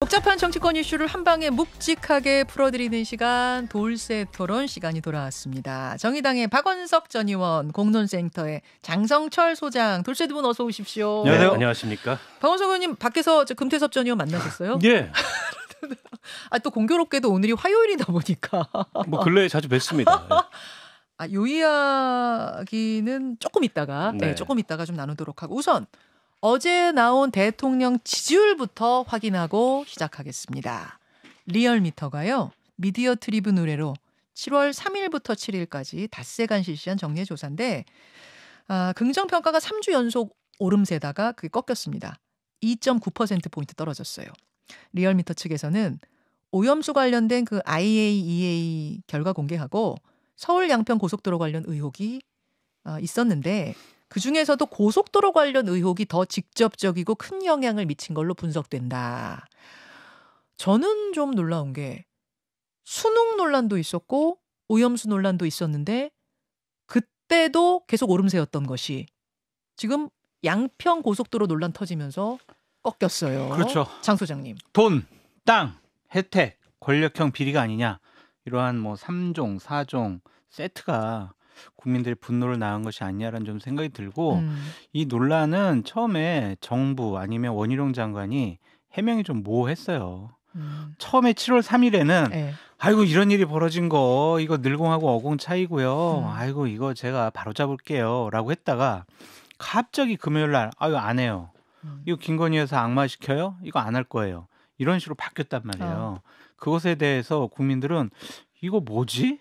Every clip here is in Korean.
복잡한 정치권 이슈를 한 방에 묵직하게 풀어드리는 시간, 돌쇠 토론 시간이 돌아왔습니다. 정의당의 박원석 전 의원, 공론센터의 장성철 소장, 돌쇠 두 분 어서 오십시오. 안녕하세요. 안녕하십니까. 박원석 의원님 밖에서 금태섭 전 의원 만나셨어요? 예. 또 공교롭게도 오늘이 화요일이다 보니까. 뭐 근래에 자주 뵀습니다. 요 이야기는 조금 있다가 조금 있다가 좀 나누도록 하고, 우선 어제 나온 대통령 지지율부터 확인하고 시작하겠습니다. 리얼미터가요, 미디어 트리뷴 의뢰로 7월 3일부터 7일까지 닷새간 실시한 정례 조사인데, 긍정평가가 3주 연속 오름세다가 그게 꺾였습니다. 2.9%포인트 떨어졌어요. 리얼미터 측에서는 오염수 관련된 그 IAEA 결과 공개하고 서울 양평 고속도로 관련 의혹이 있었는데, 그중에서도 고속도로 관련 의혹이 더 직접적이고 큰 영향을 미친 걸로 분석된다. 저는 좀 놀라운 게 수능 논란도 있었고 오염수 논란도 있었는데 그때도 계속 오름세였던 것이 지금 양평 고속도로 논란 터지면서 꺾였어요. 그렇죠. 장 소장님. 돈, 땅, 혜택, 권력형 비리가 아니냐. 이러한 뭐 3종, 4종 세트가 국민들의 분노를 낳은 것이 아니냐라는 좀 생각이 들고, 이 논란은 처음에 정부 아니면 원희룡 장관이 해명이 좀 모호했어요. 처음에 7월 3일에는 아이고 이런 일이 벌어진 거 이거 늘공하고 어공 차이고요. 아이고 이거 제가 바로잡을게요 라고 했다가 갑자기 금요일 날 아유 안 해요. 이거 김건희 여사 악마시켜요? 이거 안 할 거예요. 이런 식으로 바뀌었단 말이에요. 그것에 대해서 국민들은 이거 뭐지?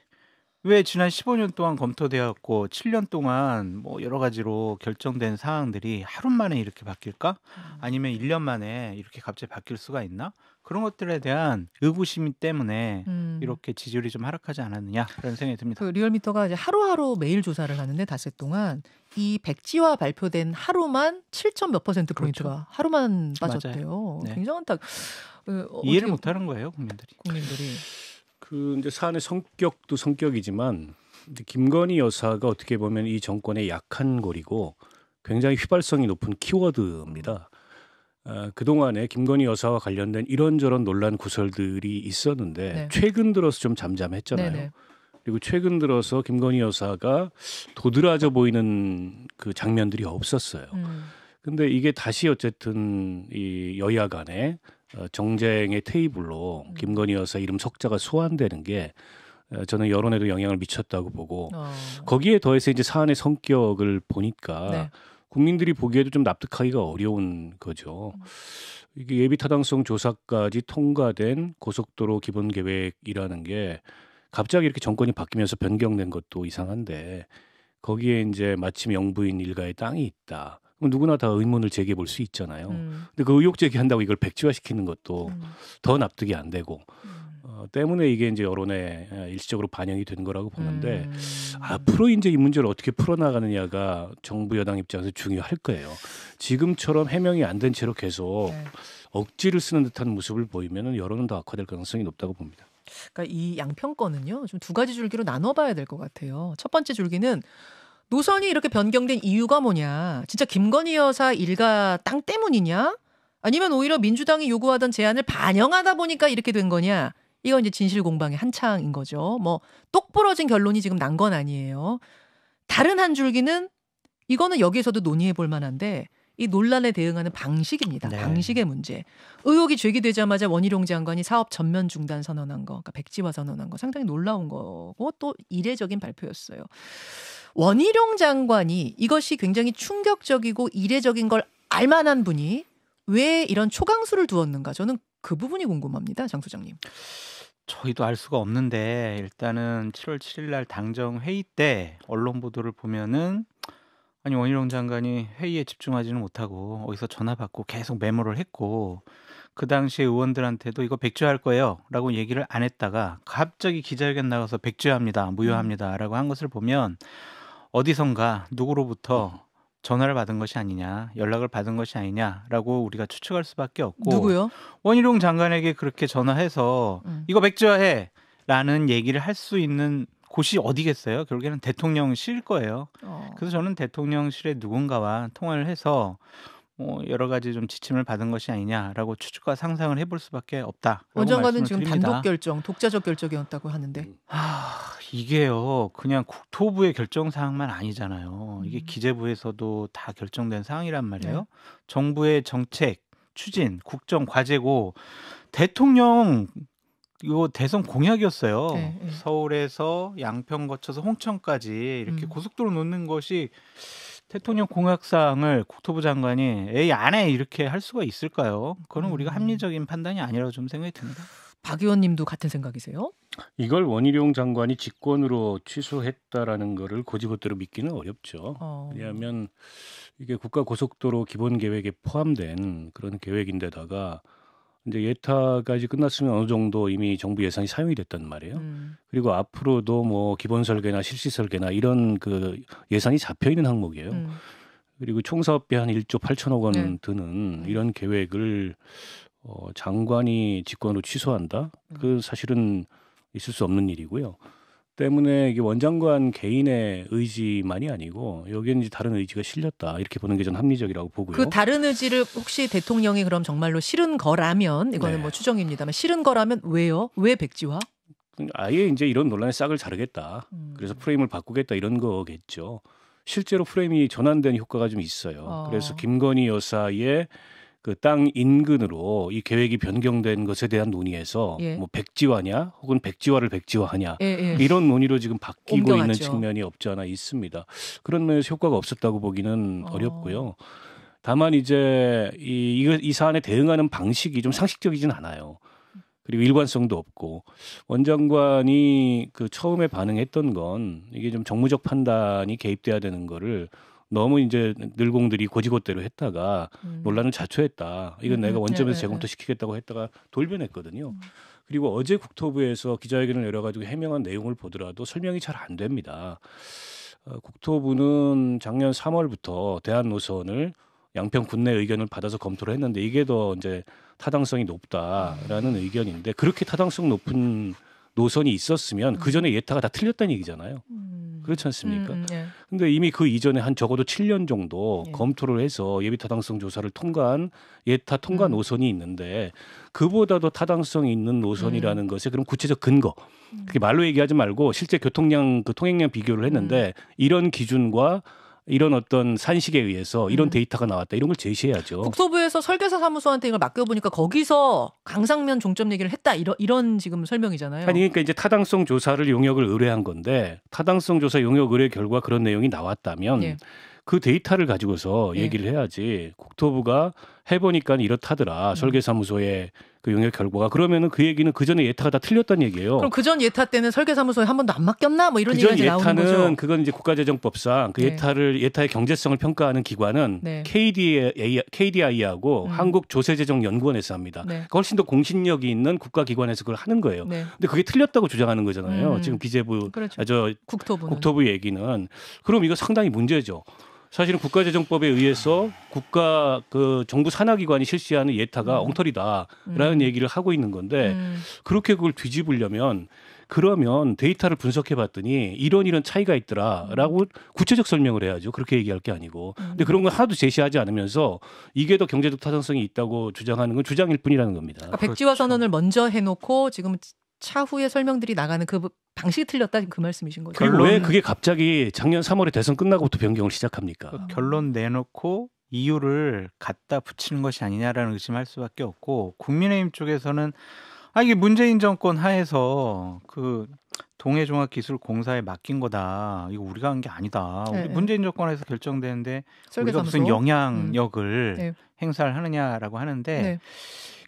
왜 지난 15년 동안 검토되었고 7년 동안 뭐 여러 가지로 결정된 사항들이 하루 만에 이렇게 바뀔까? 아니면 1년 만에 이렇게 갑자기 바뀔 수가 있나? 그런 것들에 대한 의구심 때문에 이렇게 지지율이 좀 하락하지 않았느냐 그런 생각이 듭니다. 그 리얼미터가 이제 하루하루 매일 조사를 하는데 닷새 동안 이 백지화 발표된 하루만 7점 몇 퍼센트 포인트가 그렇죠. 하루만 빠졌대요. 네. 굉장한 딱 이해를 못하는 거예요, 국민들이. 그 이제 사안의 성격도 성격이지만 이제 김건희 여사가 어떻게 보면 이 정권의 약한 고리고 굉장히 휘발성이 높은 키워드입니다. 그동안에 김건희 여사와 관련된 이런저런 논란 구설들이 있었는데 최근 들어서 좀 잠잠했잖아요. 네네. 그리고 최근 들어서 김건희 여사가 도드라져 보이는 그 장면들이 없었어요. 근데 이게 다시 어쨌든 이 여야 간에 정쟁의 테이블로 김건희 여사 이름 석자가 소환되는 게 저는 여론에도 영향을 미쳤다고 보고 거기에 더해서 이제 사안의 성격을 보니까 국민들이 보기에도 좀 납득하기가 어려운 거죠. 이게 예비타당성 조사까지 통과된 고속도로 기본계획이라는 게 갑자기 이렇게 정권이 바뀌면서 변경된 것도 이상한데 거기에 이제 마침 영부인 일가의 땅이 있다. 누구나 다 의문을 제기해 볼 수 있잖아요. 근데 그 의혹 제기한다고 이걸 백지화시키는 것도 더 납득이 안 되고 때문에 이게 이제 여론에 일시적으로 반영이 된 거라고 보는데 앞으로 이제 이 문제를 어떻게 풀어나가느냐가 정부 여당 입장에서 중요할 거예요. 지금처럼 해명이 안 된 채로 계속 억지를 쓰는 듯한 모습을 보이면 여론은 더 악화될 가능성이 높다고 봅니다. 그러니까 이 양평권은요, 좀 두 가지 줄기로 나눠봐야 될 것 같아요. 첫 번째 줄기는 노선이 이렇게 변경된 이유가 뭐냐? 진짜 김건희 여사 일가 땅 때문이냐? 아니면 오히려 민주당이 요구하던 제안을 반영하다 보니까 이렇게 된 거냐? 이건 이제 진실 공방의 한창인 거죠. 뭐 똑부러진 결론이 지금 난 건 아니에요. 다른 한 줄기는 이거는 여기에서도 논의해 볼 만한데 이 논란에 대응하는 방식입니다. 방식의 문제. 의혹이 제기되자마자 원희룡 장관이 사업 전면 중단 선언한 거, 그러니까 백지화 선언한 거 상당히 놀라운 거고 또 이례적인 발표였어요. 원희룡 장관이 이것이 굉장히 충격적이고 이례적인 걸 알만한 분이 왜 이런 초강수를 두었는가? 저는 그 부분이 궁금합니다. 장 소장님. 저희도 알 수가 없는데 일단은 7월 7일 날 당정 회의 때 언론 보도를 보면은 아니 원희룡 장관이 회의에 집중하지는 못하고 어디서 전화 받고 계속 메모를 했고 그 당시에 의원들한테도 이거 백지화할 거예요 라고 얘기를 안 했다가 갑자기 기자회견 나가서 백지화합니다 무효합니다 라고 한 것을 보면 어디선가 누구로부터 전화를 받은 것이 아니냐 연락을 받은 것이 아니냐라고 우리가 추측할 수밖에 없고 누구요? 원희룡 장관에게 그렇게 전화해서 이거 백지화해 라는 얘기를 할 수 있는 곳이 어디겠어요? 결국에는 대통령실일 거예요. 그래서 저는 대통령실의 누군가와 통화를 해서 여러 가지 좀 지침을 받은 것이 아니냐라고 추측과 상상을 해볼 수밖에 없다. 원장관은 지금 단독 결정, 독자적 결정이었다고 하는데. 이게요, 그냥 국토부의 결정 사항만 아니잖아요. 이게 기재부에서도 다 결정된 사항이란 말이에요. 네. 정부의 정책, 추진, 국정 과제고 대통령 이거 대선 공약이었어요. 네, 네. 서울에서 양평 거쳐서 홍천까지 이렇게 고속도로 놓는 것이 대통령 공약사항을 국토부 장관이 에이 안 해 이렇게 할 수가 있을까요? 그거는 우리가 합리적인 판단이 아니라고 좀 생각이 듭니다. 박 의원님도 같은 생각이세요? 이걸 원희룡 장관이 직권으로 취소했다라는 거를 고지고대로 믿기는 어렵죠. 왜냐하면 이게 국가고속도로 기본계획에 포함된 그런 계획인데다가 이제 예타까지 끝났으면 어느 정도 이미 정부 예산이 사용이 됐단 말이에요. 그리고 앞으로도 뭐 기본 설계나 실시 설계나 이런 그 예산이 잡혀 있는 항목이에요. 그리고 총 사업비 한 1조 8천억 원 네. 드는 이런 계획을 장관이 직권으로 취소한다? 그 사실은 있을 수 없는 일이고요. 때문에 이게 원장관 개인의 의지만이 아니고 여기에는 이제 다른 의지가 실렸다 이렇게 보는 게 전 합리적이라고 보고요. 그 다른 의지를 혹시 대통령이 그럼 정말로 싫은 거라면 이거는 네. 뭐 추정입니다만 싫은 거라면 왜요? 왜 백지화? 아예 이제 이런 논란의 싹을 자르겠다. 그래서 프레임을 바꾸겠다 이런 거겠죠. 실제로 프레임이 전환된 효과가 좀 있어요. 그래서 김건희 여사의 그 땅 인근으로 이 계획이 변경된 것에 대한 논의에서 예. 뭐 백지화냐 혹은 백지화를 백지화하냐 예. 이런 논의로 지금 바뀌고 옮겨갔죠. 있는 측면이 없지 않아 있습니다. 그런 면에서 효과가 없었다고 보기는 어렵고요. 다만 이제 이 사안에 대응하는 방식이 좀 상식적이진 않아요. 그리고 일관성도 없고 원장관이 그 처음에 반응했던 건 이게 좀 정무적 판단이 개입돼야 되는 거를 너무 이제 늘공들이 고지고대로 했다가 논란을 자초했다. 이건 내가 원점에서 재검토시키겠다고 했다가 돌변했거든요. 그리고 어제 국토부에서 기자회견을 열어가지고 해명한 내용을 보더라도 설명이 잘 안 됩니다. 국토부는 작년 3월부터 대안 노선을 양평 군내 의견을 받아서 검토를 했는데 이게 더 이제 타당성이 높다라는 의견인데 그렇게 타당성 높은 노선이 있었으면 그 전에 예타가 다 틀렸다는 얘기잖아요. 그렇지 않습니까? 근데 이미 그 이전에 한 적어도 7년 정도 검토를 해서 예비 타당성 조사를 통과한 예타 통과 노선이 있는데 그보다도 타당성이 있는 노선이라는 것에 그럼 구체적 근거 그렇게 말로 얘기하지 말고 실제 교통량 그 통행량 비교를 했는데 이런 기준과 이런 어떤 산식에 의해서 이런 데이터가 나왔다. 이런 걸 제시해야죠. 국토부에서 설계사 사무소한테 이걸 맡겨보니까 거기서 강상면 종점 얘기를 했다. 이런 지금 설명이잖아요. 아니 그러니까 이제 타당성 조사를 용역을 의뢰한 건데 타당성 조사 용역 의뢰 결과 그런 내용이 나왔다면 그 데이터를 가지고서 얘기를 해야지. 국토부가 해보니까 이렇다더라. 설계사무소의 그 용역 결과가. 그러면은 그 얘기는 그 전에 예타가 다 틀렸다는 얘기예요. 그럼 그 전 예타 때는 설계사무소에 한 번도 안 맡겼나? 뭐 이런 얘기가 이제 나오는 거죠. 예타는 그건 이제 국가재정법상 그 예타의 경제성을 평가하는 기관은 KDI하고 한국조세재정연구원에서 합니다. 그러니까 훨씬 더 공신력이 있는 국가기관에서 그걸 하는 거예요. 근데 그게 틀렸다고 주장하는 거잖아요. 지금 기재부, 그렇죠. 국토부 얘기는. 그럼 이거 상당히 문제죠. 사실은 국가재정법에 의해서 국가 그 정부 산하기관이 실시하는 예타가 엉터리다라는 얘기를 하고 있는 건데 그렇게 그걸 뒤집으려면 그러면 데이터를 분석해봤더니 이런 차이가 있더라라고 구체적 설명을 해야죠. 그렇게 얘기할 게 아니고. 근데 그런 걸 하나도 제시하지 않으면서 이게 더 경제적 타당성이 있다고 주장하는 건 주장일 뿐이라는 겁니다. 그러니까 백지화 선언을 먼저 해놓고 지금 차후에 설명들이 나가는 그 방식이 틀렸다 그 말씀이신 거죠. 그리고 왜 그게 갑자기 작년 3월에 대선 끝나고부터 변경을 시작합니까? 그 결론 내놓고 이유를 갖다 붙이는 것이 아니냐라는 의심할 수밖에 없고 국민의힘 쪽에서는 이게 문재인 정권 하에서 그 동해종합기술공사에 맡긴 거다. 이거 우리가 한 게 아니다. 우리 문재인 정권에서 결정되는데 우리가 무슨 영향력을 행사를 하느냐라고 하는데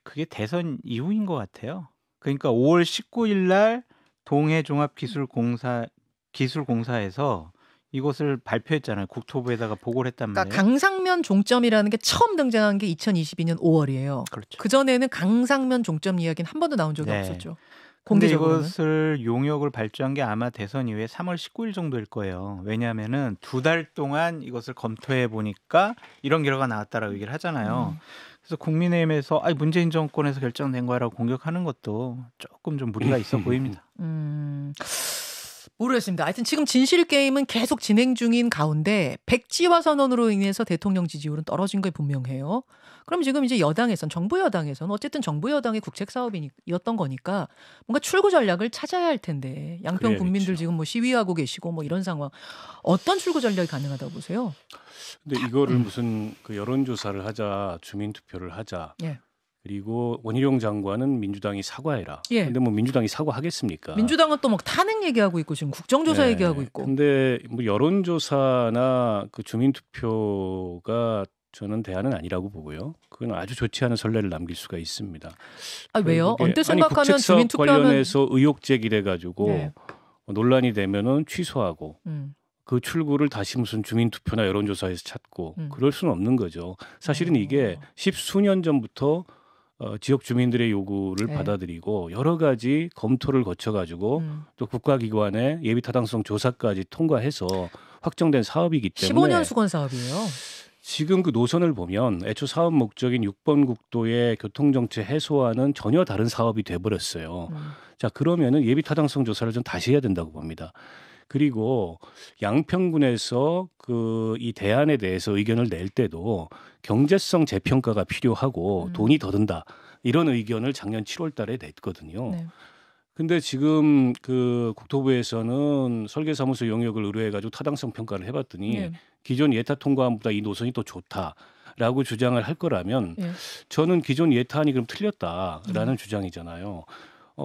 그게 대선 이후인 것 같아요. 그러니까 5월 19일 날 동해종합기술공사에서 이것을 발표했잖아요. 국토부에다가 보고를 했단 말이에요. 그러니까 강상면 종점이라는 게 처음 등장한 게 2022년 5월이에요. 그렇죠. 그전에는 강상면 종점 이야기는 한 번도 나온 적이 없었죠. 공개적으로는. 이것을 용역을 발주한 게 아마 대선 이후에 3월 19일 정도일 거예요. 왜냐하면은 2달 동안 이것을 검토해 보니까 이런 결과가 나왔다라고 얘기를 하잖아요. 그래서 국민의힘에서 문재인 정권에서 결정된 거라고 공격하는 것도 조금 좀 무리가 있어 보입니다. 모르겠습니다. 하여튼 지금 진실 게임은 계속 진행 중인 가운데 백지화 선언으로 인해서 대통령 지지율은 떨어진 게 분명해요. 그럼 지금 이제 여당에선 정부 여당에서는 어쨌든 정부 여당의 국책 사업이었던 거니까 뭔가 출구 전략을 찾아야 할 텐데 양평 국민들 그래야겠죠. 지금 뭐 시위하고 계시고 뭐 이런 상황 어떤 출구 전략이 가능하다고 보세요? 근데 이거를 무슨 그 여론조사를 하자, 주민투표를 하자. 예. 그리고 원희룡 장관은 민주당이 사과해라. 예. 근데 뭐 민주당이 사과하겠습니까? 민주당은 또 뭐 탄핵 얘기하고 있고 지금 국정조사 네. 얘기하고 있고. 근데 뭐 여론조사나 그 주민투표가 저는 대안은 아니라고 보고요. 그건 아주 좋지 않은 선례를 남길 수가 있습니다. 아 왜요? 결국에 언뜻 생각하면 국책사업 주민투표하면 관련해서 의혹 제기돼 가지고 네. 논란이 되면은 취소하고 음. 그 출구를 다시 무슨 주민투표나 여론조사에서 찾고 그럴 수는 없는 거죠. 사실은 이게 10수년 전부터 지역 주민들의 요구를 네. 받아들이고 여러 가지 검토를 거쳐가지고 또 국가기관의 예비타당성 조사까지 통과해서 확정된 사업이기 때문에 15년 수건 사업이에요. 지금 그 노선을 보면 애초 사업 목적인 6번 국도의 교통정체 해소와는 전혀 다른 사업이 돼버렸어요. 자 그러면은 예비타당성 조사를 좀 다시 해야 된다고 봅니다. 그리고 양평군에서 그 이 대안에 대해서 의견을 낼 때도 경제성 재평가가 필요하고 돈이 더 든다 이런 의견을 작년 7월 달에 냈거든요. 네. 근데 지금 그 국토부에서는 설계사무소 영역을 의뢰해가지고 타당성 평가를 해봤더니 네. 기존 예타 통과안보다 이 노선이 더 좋다라고 주장을 할 거라면 예. 저는 기존 예타안이 그럼 틀렸다라는 주장이잖아요.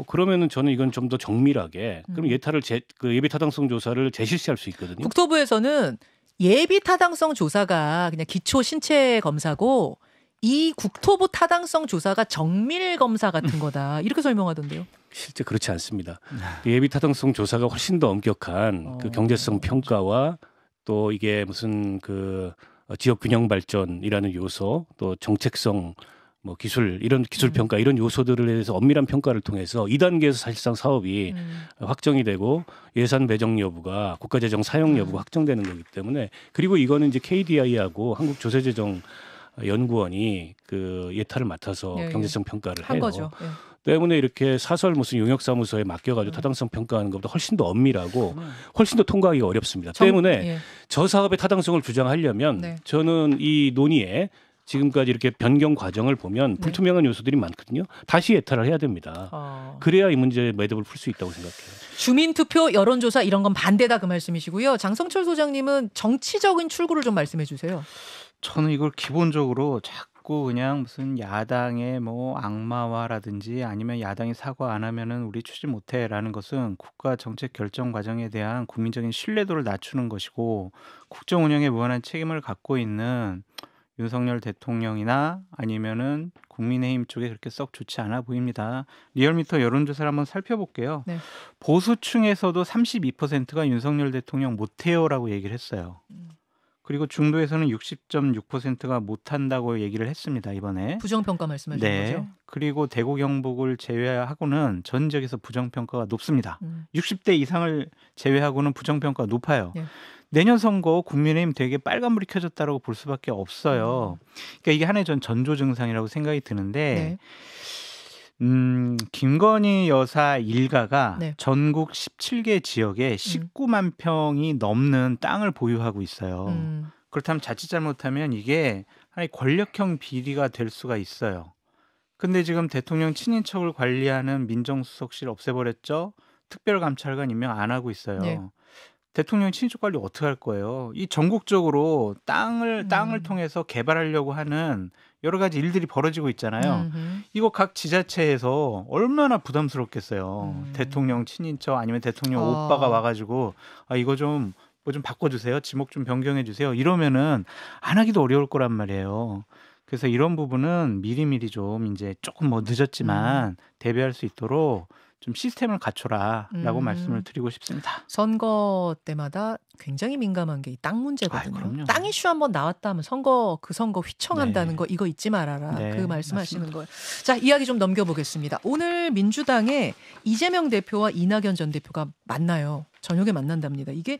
그러면은 저는 이건 좀 더 정밀하게 그럼 예타를 그 예비 타당성 조사를 재실시할 수 있거든요. 국토부에서는 예비 타당성 조사가 그냥 기초 신체 검사고 이 국토부 타당성 조사가 정밀 검사 같은 거다 이렇게 설명하던데요. 실제 그렇지 않습니다. 예비 타당성 조사가 훨씬 더 엄격한 그 경제성 평가와 또 이게 무슨 그 지역 균형 발전이라는 요소 또 정책성 뭐 기술 이런 기술 평가 이런 요소들에 대해서 엄밀한 평가를 통해서 2단계에서 사실상 사업이 확정이 되고 예산 배정 여부가 국가재정 사용 여부가 확정되는 거기 때문에 그리고 이거는 이제 KDI하고 한국조세재정연구원이 그 예타를 맡아서 예, 경제성 평가를 한 해요. 거죠. 예. 때문에 이렇게 사설 무슨 용역사무소에 맡겨가지고 타당성 평가하는 것보다 훨씬 더 엄밀하고 훨씬 더 통과하기가 어렵습니다. 때문에 예. 저 사업의 타당성을 주장하려면 네. 저는 이 논의에 지금까지 이렇게 변경 과정을 보면 불투명한 요소들이 많거든요. 다시 예타를 해야 됩니다. 그래야 이 문제의 매듭을 풀 수 있다고 생각해요. 주민투표, 여론조사 이런 건 반대다 그 말씀이시고요. 장성철 소장님은 정치적인 출구를 좀 말씀해 주세요. 저는 이걸 기본적으로 자꾸 그냥 무슨 야당의 뭐 악마화라든지 아니면 야당이 사과 안 하면은 우리 추진 못해라는 것은 국가 정책 결정 과정에 대한 국민적인 신뢰도를 낮추는 것이고 국정 운영에 무한한 책임을 갖고 있는 윤석열 대통령이나 아니면은 국민의힘 쪽에 그렇게 썩 좋지 않아 보입니다. 리얼미터 여론조사를 한번 살펴볼게요. 네. 보수층에서도 32%가 윤석열 대통령 못해요라고 얘기를 했어요. 그리고 중도에서는 60.6%가 못한다고 얘기를 했습니다. 이번에. 부정평가 말씀하시는 네. 거죠? 그리고 대구 경북을 제외하고는 전 지역에서 부정평가가 높습니다. 60대 이상을 제외하고는 부정평가가 높아요. 네. 내년 선거 국민의힘 되게 빨간불이 켜졌다라고 볼 수밖에 없어요. 그러니까 이게 하나의 전 전조 증상이라고 생각이 드는데 김건희 여사 일가가 네. 전국 17개 지역에 19만 평이 넘는 땅을 보유하고 있어요. 그렇다면 자칫 잘못하면 이게 하나의 권력형 비리가 될 수가 있어요. 근데 지금 대통령 친인척을 관리하는 민정수석실 없애버렸죠. 특별감찰관 임명 안 하고 있어요. 네. 대통령 친인척 관리 어떻게 할 거예요? 이 전국적으로 땅을 통해서 개발하려고 하는 여러 가지 일들이 벌어지고 있잖아요. 이거 각 지자체에서 얼마나 부담스럽겠어요. 대통령 친인척 아니면 대통령 오빠가 와가지고 이거 좀 뭐 좀 바꿔주세요. 지목 좀 변경해 주세요. 이러면은 안 하기도 어려울 거란 말이에요. 그래서 이런 부분은 미리미리 좀 이제 조금 뭐 늦었지만 대비할 수 있도록 좀 시스템을 갖춰라라고 말씀을 드리고 싶습니다. 선거 때마다 굉장히 민감한 게 이 땅 문제거든요. 그럼요. 땅 이슈 한번 나왔다 하면 그 선거 휘청한다는 거 이거 잊지 말아라. 네, 그 말씀하시는 거예요. 자, 이야기 좀 넘겨보겠습니다. 오늘 민주당에 이재명 대표와 이낙연 전 대표가 만나요. 저녁에 만난답니다. 이게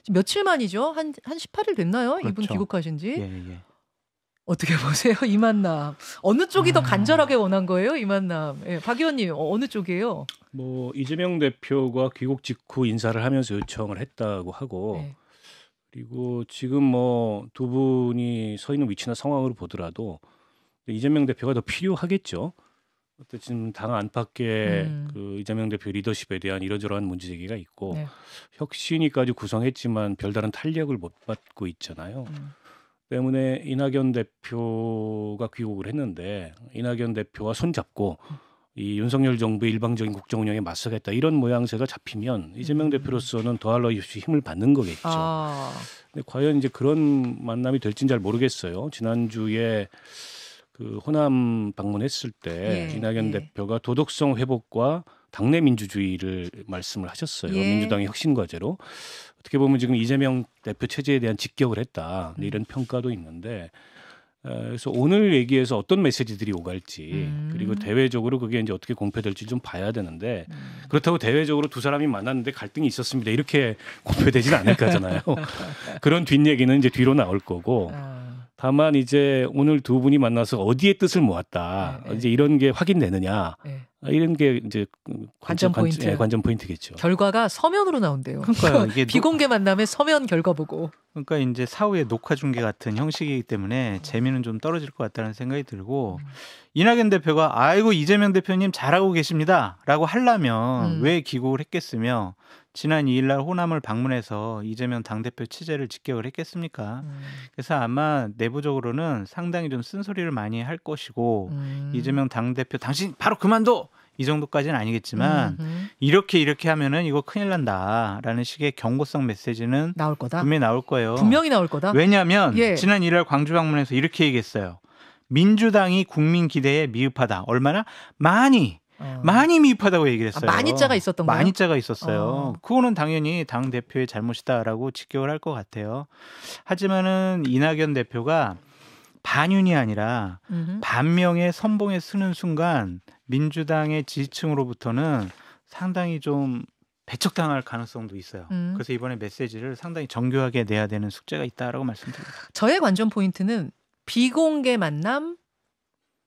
며칠 만이죠? 한 18일 됐나요? 그렇죠. 이분 귀국하신 지. 예. 어떻게 보세요? 이 만남. 어느 쪽이 더 간절하게 원한 거예요? 이 만남. 예, 박 의원님 어느 쪽이에요? 뭐 이재명 대표가 귀국 직후 인사를 하면서 요청을 했다고 하고 네. 그리고 지금 뭐 두 분이 서 있는 위치나 상황으로 보더라도 이재명 대표가 더 필요하겠죠. 지금 당 안팎에 그 이재명 대표 리더십에 대한 이러저러한 문제 제기가 있고 네. 혁신위까지 구성했지만 별다른 탄력을 못 받고 있잖아요. 때문에 이낙연 대표가 귀국을 했는데 이낙연 대표와 손잡고 이 윤석열 정부의 일방적인 국정 운영에 맞서겠다 이런 모양새가 잡히면 이재명 대표로서는 더할 나위 없이 힘을 받는 거겠죠. 근데 과연 이제 그런 만남이 될지는 잘 모르겠어요. 지난주에 그 호남 방문했을 때 이낙연 대표가 도덕성 회복과 당내 민주주의를 말씀을 하셨어요. 민주당의 혁신 과제로. 어떻게 보면 지금 이재명 대표 체제에 대한 직격을 했다. 이런 평가도 있는데 그래서 오늘 얘기에서 어떤 메시지들이 오갈지 그리고 대외적으로 그게 이제 어떻게 공표될지 좀 봐야 되는데 그렇다고 대외적으로 두 사람이 만났는데 갈등이 있었습니다. 이렇게 공표되지는 않을 거잖아요. 그런 뒷얘기는 이제 뒤로 나올 거고 다만 이제 오늘 두 분이 만나서 어디에 뜻을 모았다. 이제 이런 게 확인되느냐. 이런 게 이제 관전 포인트. 관전 포인트겠죠. 결과가 서면으로 나온대요. 그러니까요. 이게 비공개 만남에 서면 결과 보고. 그러니까 이제 사후에 녹화 중계 같은 형식이기 때문에 재미는 좀 떨어질 것 같다는 생각이 들고 이낙연 대표가 아이고 이재명 대표님 잘하고 계십니다라고 하려면 왜 귀국을 했겠으며 지난 2일 날 호남을 방문해서 이재명 당대표 체제를 직격을 했겠습니까? 그래서 아마 내부적으로는 상당히 좀 쓴소리를 많이 할 것이고 이재명 당대표 당신 바로 그만둬! 이 정도까지는 아니겠지만 이렇게 하면은 이거 큰일 난다라는 식의 경고성 메시지는 나올 거다. 분명히 나올 거예요. 분명히 나올 거다. 왜냐하면 지난 1일 광주 방문해서 이렇게 얘기했어요. 민주당이 국민 기대에 미흡하다. 얼마나? 많이 미흡하다고 얘기를 했어요. 많이자가 있었던 거예요? 많이자가 있었어요. 그거는 당연히 당 대표의 잘못이다라고 직격을 할 것 같아요. 하지만은 이낙연 대표가 반윤이 아니라 반명의 선봉에 서는 순간 민주당의 지지층으로부터는 상당히 좀 배척당할 가능성도 있어요. 그래서 이번에 메시지를 상당히 정교하게 내야 되는 숙제가 있다라고 말씀드립니다. 저의 관전 포인트는 비공개 만남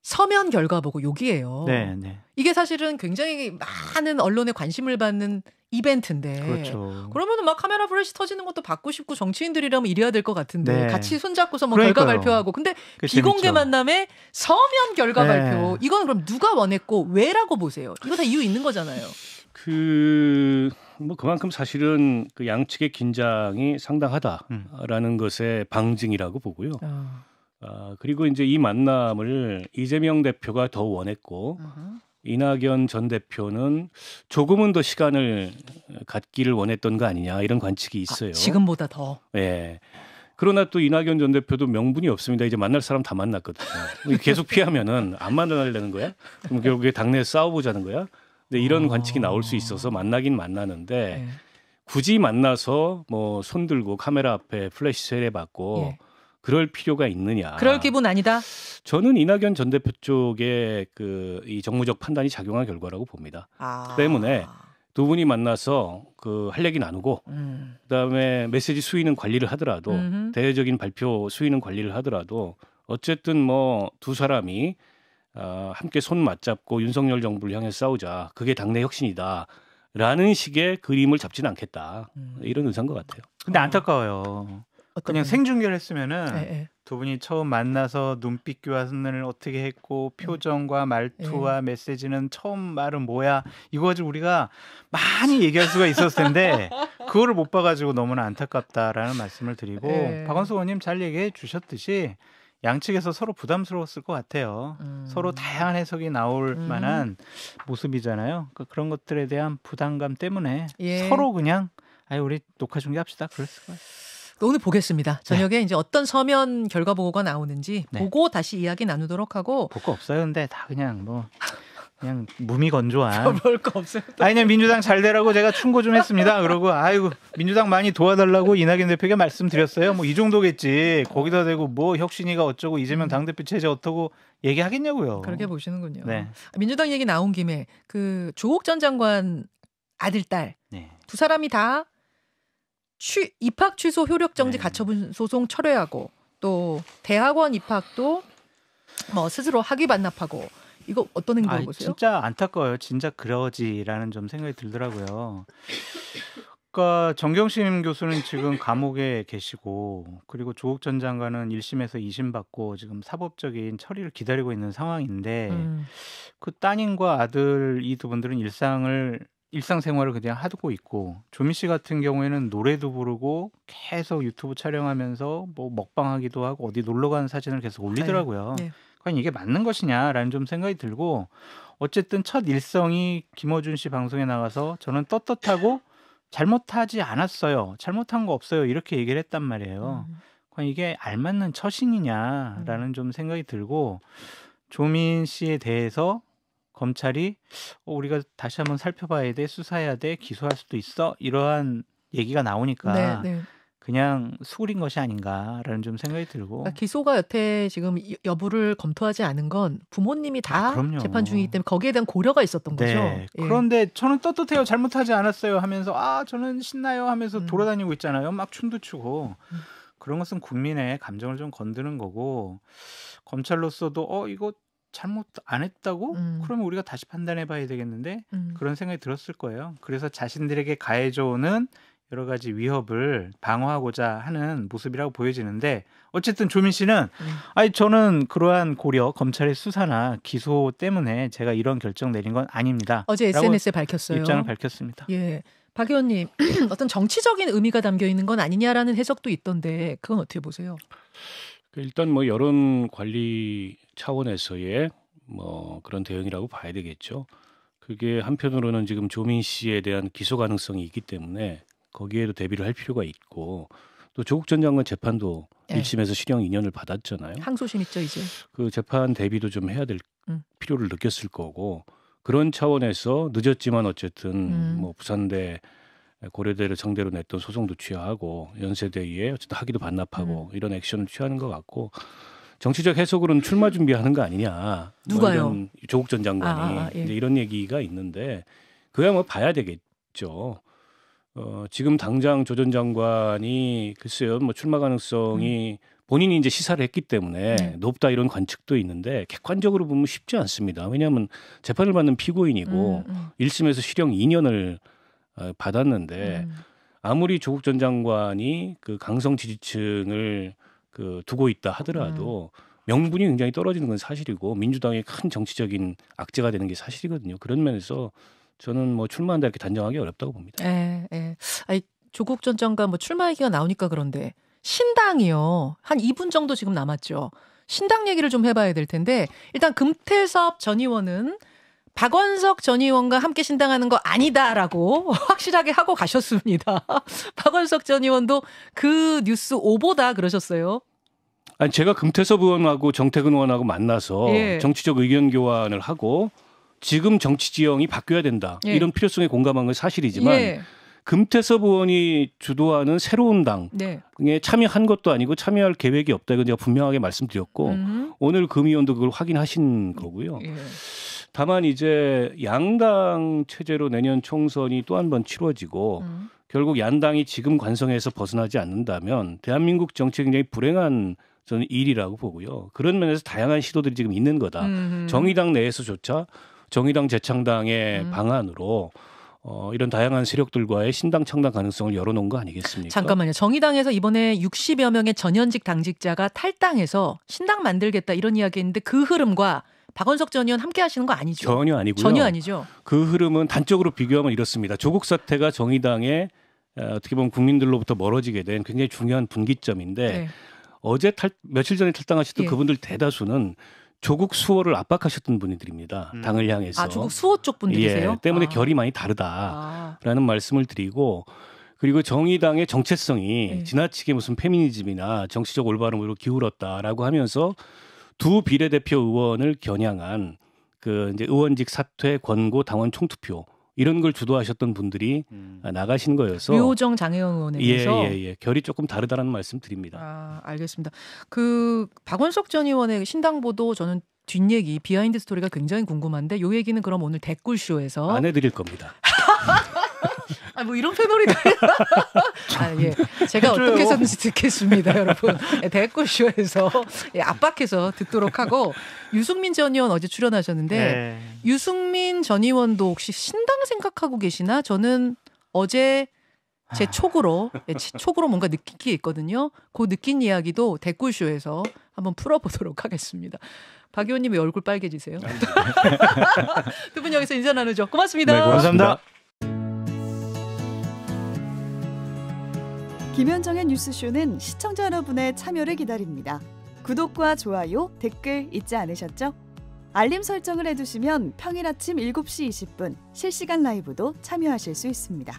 서면 결과 보고 여기에요. 네. 이게 사실은 굉장히 많은 언론의 관심을 받는 이벤트인데 그렇죠. 그러면은 막 카메라 플래시 터지는 것도 받고 싶고 정치인들이라면 이래야 될 것 같은데 같이 손잡고서 뭐 그러니까요. 결과 발표하고 근데 비공개 재밌죠. 만남에 서면 결과 발표 이건 그럼 누가 원했고 왜라고 보세요? 이거 다 이유 있는 거잖아요. 뭐 그만큼 사실은 그 양측의 긴장이 상당하다라는 것의 방증이라고 보고요. 그리고 이제 이 만남을 이재명 대표가 더 원했고 이낙연 전 대표는 조금은 더 시간을 갖기를 원했던 거 아니냐 이런 관측이 있어요. 지금보다 더. 네. 그러나 또 이낙연 전 대표도 명분이 없습니다. 이제 만날 사람 다 만났거든요. 계속 피하면은 안 만나려는 거야? 그럼 결국에 당내에서 싸워보자는 거야? 근데 이런 관측이 나올 수 있어서 만나긴 만나는데 굳이 만나서 뭐 손들고 카메라 앞에 플래시 세례받고 그럴 필요가 있느냐? 그럴 기분 아니다. 저는 이낙연 전 대표 쪽에 이 정무적 판단이 작용한 결과라고 봅니다. 때문에 두 분이 만나서 그 할 얘기 나누고 그다음에 메시지 수위는 관리를 하더라도 대외적인 발표 수위는 관리를 하더라도 어쨌든 뭐 두 사람이 함께 손 맞잡고 윤석열 정부를 향해 싸우자. 그게 당내 혁신이다라는 식의 그림을 잡지는 않겠다. 이런 의사인 것 같아요. 근데 안타까워요. 그냥 생중계를 했으면은 네. 두 분이 처음 만나서 눈빛 교환을 어떻게 했고 표정과 말투와 메시지는 처음 말은 뭐야 이거 가지고 우리가 많이 얘기할 수가 있었을 텐데 그거를 못 봐가지고 너무나 안타깝다라는 말씀을 드리고 박원석 의원님 잘 얘기해 주셨듯이 양측에서 서로 부담스러웠을 것 같아요. 서로 다양한 해석이 나올 만한 모습이잖아요. 그러니까 그런 것들에 대한 부담감 때문에 서로 그냥 우리 녹화 중계합시다 그랬을 거예요. 오늘 보겠습니다. 저녁에 이제 어떤 서면 결과 보고가 나오는지 보고 다시 이야기 나누도록 하고. 볼 거 없어요. 근데 다 그냥 무미건조한. 볼 거 없어요. 그냥 민주당 잘 되라고 제가 충고 좀 했습니다. 그러고 민주당 많이 도와달라고 이낙연 대표에게 말씀드렸어요. 뭐 이 정도겠지. 거기다 대고 뭐 혁신이가 어쩌고 이재명 당대표 체제 어떠고 얘기하겠냐고요. 그렇게 보시는군요. 네. 민주당 얘기 나온 김에 그 조국 전 장관 아들 딸 두 사람이 다 입학 취소 효력 정지 가처분 소송 철회하고 또 대학원 입학도 뭐 스스로 학위 반납하고 이거 어떤 행동을 보세요? 진짜 안타까워요. 진짜 그러지라는 좀 생각이 들더라고요. 그러니까 정경심 교수는 지금 감옥에 계시고 그리고 조국 전 장관은 1심에서 2심 받고 지금 사법적인 처리를 기다리고 있는 상황인데 그 따님과 아들 이 두 분들은 일상생활을 그냥 하고 있고 조미 씨 같은 경우에는 노래도 부르고 계속 유튜브 촬영하면서 뭐 먹방하기도 하고 어디 놀러 가는 사진을 계속 올리더라고요. 네. 과연 이게 맞는 것이냐라는 좀 생각이 들고 어쨌든 첫 일성이 김어준 씨 방송에 나가서 저는 떳떳하고 잘못하지 않았어요. 잘못한 거 없어요. 이렇게 얘기를 했단 말이에요. 과연 이게 알맞는 처신이냐라는 좀 생각이 들고 조민 씨에 대해서 검찰이 우리가 다시 한번 살펴봐야 돼, 수사해야 돼, 기소할 수도 있어 이러한 얘기가 나오니까 네. 그냥 수그린 것이 아닌가라는 좀 생각이 들고 그러니까 기소가 여태 지금 여부를 검토하지 않은 건 부모님이 다 그럼요. 재판 중이기 때문에 거기에 대한 고려가 있었던 거죠. 네. 그런데 저는 떳떳해요. 잘못하지 않았어요 하면서 저는 신나요 하면서 돌아다니고 있잖아요. 막 춤도 추고. 그런 것은 국민의 감정을 좀 건드는 거고 검찰로서도 이거 잘못 안 했다고? 그러면 우리가 다시 판단해 봐야 되겠는데 그런 생각이 들었을 거예요. 그래서 자신들에게 가해져오는 여러 가지 위협을 방어하고자 하는 모습이라고 보여지는데 어쨌든 조민 씨는 저는 그러한 고려 검찰의 수사나 기소 때문에 제가 이런 결정 내린 건 아닙니다. 어제 SNS에 밝혔어요. 입장을 밝혔습니다. 예, 박 의원님 어떤 정치적인 의미가 담겨 있는 건 아니냐라는 해석도 있던데 그건 어떻게 보세요? 일단 뭐 여론 관리 차원에서의 뭐 그런 대응이라고 봐야 되겠죠. 그게 한편으로는 지금 조민 씨에 대한 기소 가능성이 있기 때문에 거기에도 대비를 할 필요가 있고 또 조국 전 장관 재판도 1심에서 실형 2년을 받았잖아요. 항소심 있죠 이제. 그 재판 대비도 좀 해야 될 필요를 느꼈을 거고 그런 차원에서 늦었지만 어쨌든 뭐 부산대 고려대를 상대로 냈던 소송도 취하하고 연세대에 어쨌든 학위도 반납하고 이런 액션을 취하는 것 같고 정치적 해석으로는 출마 준비하는 거 아니냐. 누가요? 뭐 조국 전 장관이 예. 이제 이런 얘기가 있는데 그야 뭐 봐야 되겠죠. 지금 당장 조 전 장관이 글쎄요, 뭐 출마 가능성이 본인이 이제 시사를 했기 때문에 높다 이런 관측도 있는데 객관적으로 보면 쉽지 않습니다. 왜냐하면 재판을 받는 피고인이고 1심에서 실형 2년을 받았는데 아무리 조국 전 장관이 그 강성 지지층을 두고 있다 하더라도 명분이 굉장히 떨어지는 건 사실이고 민주당의 큰 정치적인 악재가 되는 게 사실이거든요. 그런 면에서 저는 뭐 출마한다 이렇게 단정하기 어렵다고 봅니다. 아니, 조국 전 장관 뭐 출마 얘기가 나오니까 그런데 신당이요. 한 2분 정도 지금 남았죠. 신당 얘기를 좀 해봐야 될 텐데 일단 금태섭 전 의원은 박원석 전 의원과 함께 신당하는 거 아니다라고 확실하게 하고 가셨습니다. 박원석 전 의원도 그 뉴스 오보다 그러셨어요. 아니 제가 금태섭 의원하고 정태근 의원하고 만나서 정치적 의견 교환을 하고 지금 정치 지형이 바뀌어야 된다. 이런 필요성에 공감한 건 사실이지만 금태섭 의원이 주도하는 새로운 당에 참여한 것도 아니고 참여할 계획이 없다. 이건 제가 분명하게 말씀드렸고 오늘 금 의원도 그걸 확인하신 거고요. 다만 이제 양당 체제로 내년 총선이 또 한 번 치러지고 결국 양당이 지금 관성에서 벗어나지 않는다면 대한민국 정치에 굉장히 불행한 저는 일이라고 보고요. 그런 면에서 다양한 시도들이 지금 있는 거다. 정의당 내에서조차 정의당 재창당의 방안으로 이런 다양한 세력들과의 신당 창당 가능성을 열어놓은 거 아니겠습니까? 잠깐만요. 정의당에서 이번에 60여 명의 전현직 당직자가 탈당해서 신당 만들겠다 이런 이야기했는데 그 흐름과 박원석 전 의원 함께 하시는 거 아니죠? 전혀 아니고요. 전혀 아니죠. 그 흐름은 단적으로 비교하면 이렇습니다. 조국 사태가 정의당의 어떻게 보면 국민들로부터 멀어지게 된 굉장히 중요한 분기점인데 어제 며칠 전에 탈당하셨던 그분들 대다수는 조국 수호를 압박하셨던 분들입니다. 당을 향해서. 조국 수호 쪽 분들이세요? 때문에 결이 많이 다르다라는 말씀을 드리고 그리고 정의당의 정체성이 지나치게 무슨 페미니즘이나 정치적 올바름으로 기울었다라고 하면서 두 비례대표 의원을 겨냥한 그 이제 의원직 사퇴 권고 당원 총투표 이런 걸 주도하셨던 분들이 나가신 거여서 류호정 장혜영 의원에 대해서 결이 조금 다르다는 말씀 드립니다. 알겠습니다. 그 박원석 전 의원의 신당 보도 저는 뒷얘기 비하인드 스토리가 굉장히 궁금한데 요 얘기는 그럼 오늘 댓글쇼에서 안 해드릴 겁니다. 뭐 이런 패널이 예. 제가 어떻게 했었는지 듣겠습니다, 여러분. 댓글쇼에서 압박해서 듣도록 하고 유승민 전 의원 어제 출연하셨는데 네. 유승민 전 의원도 혹시 신당 생각하고 계시나? 저는 어제 제 촉으로 뭔가 느낀 게 있거든요. 그 느낀 이야기도 댓글쇼에서 한번 풀어보도록 하겠습니다. 박 의원님의 얼굴 빨개지세요. 두 분 여기서 인사 나누죠. 고맙습니다. 네, 고맙습니다. 김현정의 뉴스쇼는 시청자 여러분의 참여를 기다립니다. 구독과 좋아요, 댓글 잊지 않으셨죠? 알림 설정을 해두시면 평일 아침 7시 20분 실시간 라이브도 참여하실 수 있습니다.